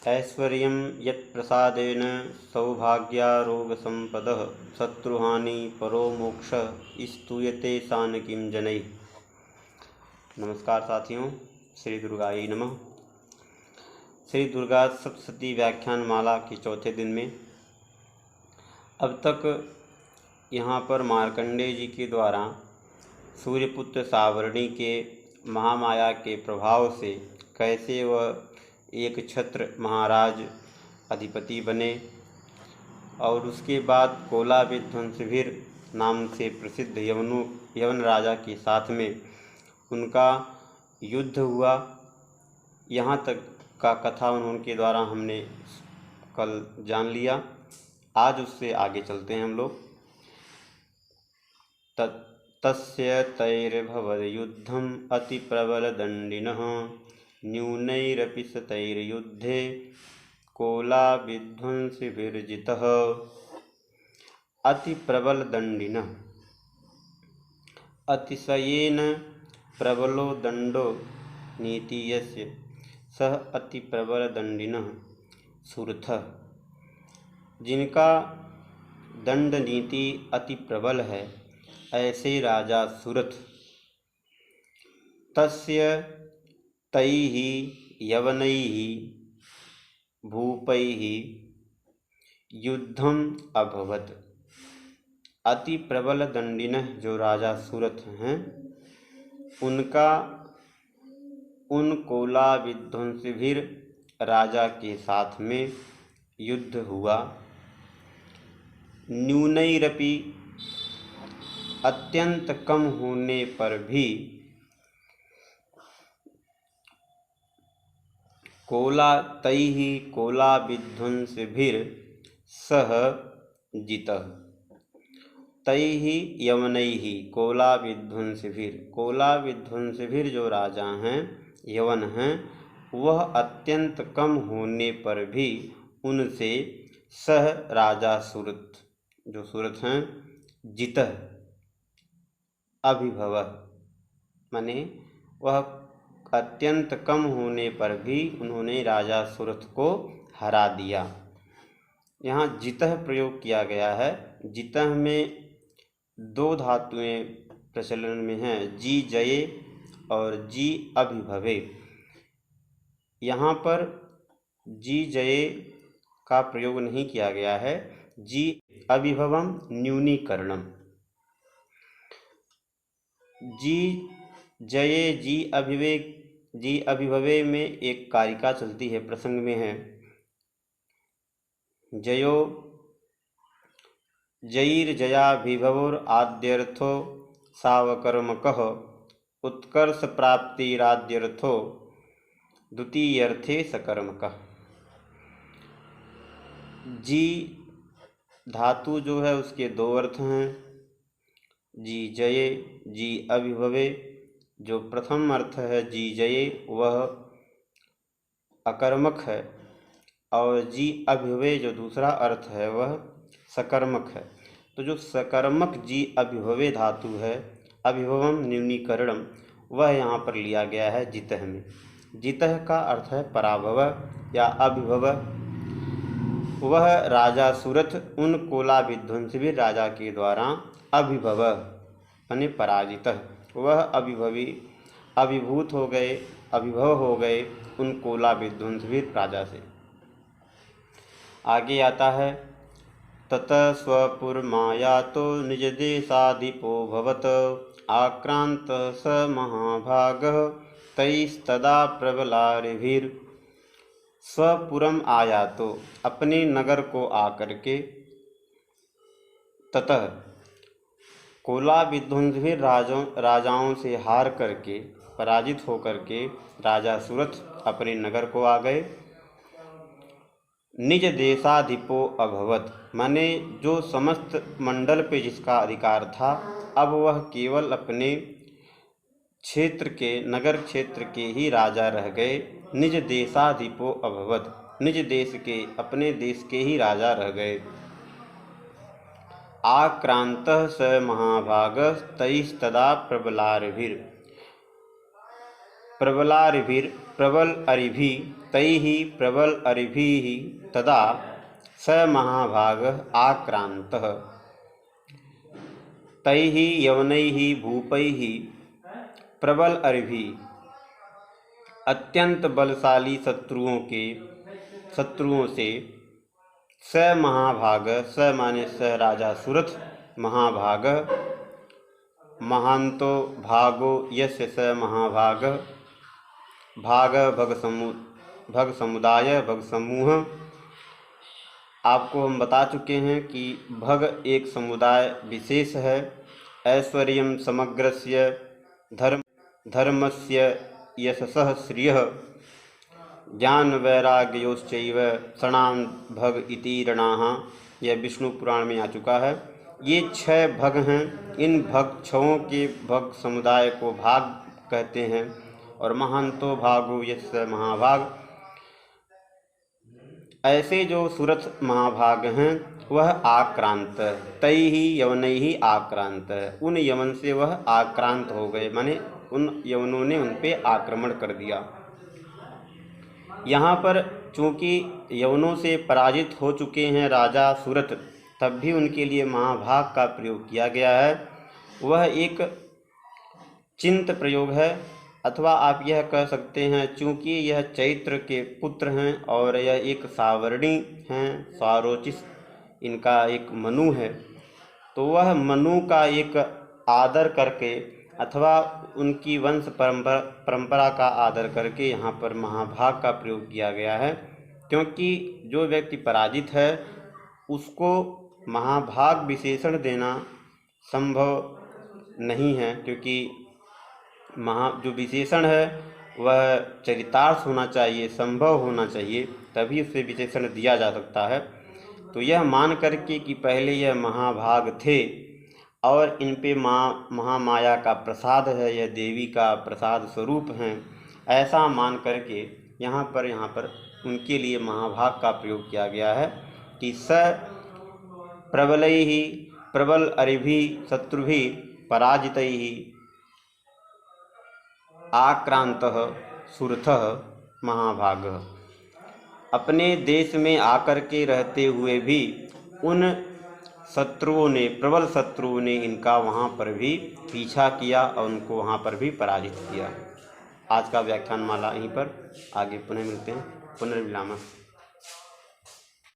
ऐश्वर्यं यत्प्रसादेन सौभाग्यारोगसम्पदः शत्रुहानि परो मोक्षः स्तूयते सान किं जनैः। नमस्कार साथियों, श्री दुर्गाई नमः। श्री दुर्गा सप्तशती व्याख्यान माला के चौथे दिन में अब तक यहाँ पर मार्कंडेय जी के द्वारा सूर्यपुत्र सावर्णी के महामाया के प्रभाव से कैसे वह एक छत्र महाराज अधिपति बने और उसके बाद कोला विध्वंसवीर नाम से प्रसिद्ध यवन राजा के साथ में उनका युद्ध हुआ। यहाँ तक का कथा उनके द्वारा हमने कल जान लिया। आज उससे आगे चलते हैं हम लोग। तस्य तैर्भवद्युद्धम् अति प्रबलदण्डिनः न्यूनैरपि शतैर्युद्धे कोलाविध्वंसिभिर्जितः। अति प्रबलदण्डिनः, अतिशयेन प्रबलो दंडो नीति यस्य सह अति प्रबलदण्डिनः सुरथः। जिनका दंड नीति अति प्रबल है ऐसे राजा सुरथ। तस्य तैः यवनैः भूपैः युद्धम अभवत्। अति प्रबल दंडिनः जो राजा सुरथ हैं उनका उन कोला विध्वंसवीर राजा के साथ में युद्ध हुआ। न्यूनैरपि अत्यंत कम होने पर भी कोला विध्वंसभिर सह जितः। तैः यवनैः कोला विध्वंसभिर जो राजा हैं यवन हैं वह अत्यंत कम होने पर भी उनसे सह राजा सुरथ जो सुरथ हैं जितः अभिभव माने वह अत्यंत कम होने पर भी उन्होंने राजा सुरथ को हरा दिया। यहाँ जितः प्रयोग किया गया है। जितः में दो धातुएं प्रचलन में हैं, जी जये और जी अभिभवे। यहाँ पर जी जये का प्रयोग नहीं किया गया है। जी अभिभवम न्यूनीकरणम। जी जये जी अभिभवे में एक कारिका चलती है, प्रसंग में है जयो जयीर्जयाभिभवोर आद्यर्थो सावकर्मकः उत्कर्ष प्राप्तिराद्यर्थो द्वितीयर्थे सकर्मकः। जी धातु जो है उसके दो अर्थ हैं। जी जये जी अभिभवे जो प्रथम अर्थ है जी जये वह अकर्मक है और जी अभिभवे जो दूसरा अर्थ है वह सकर्मक है। तो जो सकर्मक जी अभिभवे धातु है अभिभवम न्यूनीकरणम वह यहाँ पर लिया गया है जितः में। जितः का अर्थ है पराभव या अभिभव। वह राजा सुरथ उन कोला विध्वंसवीर राजा के द्वारा अभिभव यानी पराजित वह अभिभूत हो गए, अभिभव हो गए उन कोला विध्वंसवीर राजा से। आगे आता है ततः स्वपुरमायातो निजदेशाधिपो भवत आक्रांत स महाभागः तैस्तदा प्रबलारिभिर्। स्वपुरम आया तो अपने नगर को आकर के, ततः कोला विध्वंसवीर राजाओं से हार करके पराजित होकर के राजा सुरथ अपने नगर को आ गए। निज देशाधिपो अभवत माने जो समस्त मंडल पे जिसका अधिकार था अब वह केवल अपने क्षेत्र के नगर क्षेत्र के ही राजा रह गए। निज देशाधिपो अभवत निज देश के अपने देश के ही राजा रह गए। आक्रांतः स महाभागः तैस्तदा प्रबल अरिभि तैः प्रबल अरिभिः तदा स महाभागः आक्रान्तः। तैः यवनैः भूपैः प्रबल अरिभिः, अत्यंत बलशाली शत्रुओं से स महाभाग, स माने स राजा सुरथ, महाभाग महांतो भागो यस्य स महाभाग, भाग भग समुदाय भग समूह। आपको हम बता चुके हैं कि भग एक समुदाय विशेष है। ऐश्वर्यं समग्रस्य धर्मस्य यशसः श्रियः ज्ञान वैराग्योश्चैव षणां भग इति ऋणाः, यह विष्णु पुराण में आ चुका है। ये 6 भग हैं। इन भग 6 के भग समुदाय को भाग कहते हैं। और महांतो भागो यस्य महाभाग, ऐसे जो सुरथ महाभाग हैं वह आक्रांत, तैः यवनैः आक्रांत, उन यवन से वह आक्रांत हो गए, माने उन यवनों ने उन पे आक्रमण कर दिया। यहाँ पर चूँकि यवनों से पराजित हो चुके हैं राजा सुरथ, तब भी उनके लिए महाभाग का प्रयोग किया गया है। वह एक चिंत प्रयोग है, अथवा आप यह कह सकते हैं चूँकि यह चैत्र के पुत्र हैं और यह एक सावर्णी हैं, स्वारोचिष इनका एक मनु है, तो वह मनु का एक आदर करके अथवा उनकी वंश परंपरा का आदर करके यहाँ पर महाभाग का प्रयोग किया गया है। क्योंकि जो व्यक्ति पराजित है उसको महाभाग विशेषण देना संभव नहीं है, क्योंकि जो विशेषण है वह चरितार्थ होना चाहिए, संभव होना चाहिए, तभी उसे विशेषण दिया जा सकता है। तो यह मान करके कि पहले यह महाभाग थे और इन पे महामाया का प्रसाद है, यह देवी का प्रसाद स्वरूप हैं, ऐसा मान करके यहाँ पर उनके लिए महाभाग का प्रयोग किया गया है कि स प्रबलैः प्रबल अरिभिः शत्रुभिः पराजितैः आक्रांतः सुरथः महाभागः। अपने देश में आकर के रहते हुए भी उन शत्रुओं ने, प्रबल शत्रुओं ने इनका वहाँ पर भी पीछा किया और उनको वहाँ पर भी पराजित किया। आज का व्याख्यान माला यहीं पर, आगे पुनः मिलते हैं। पुनर्विरामः।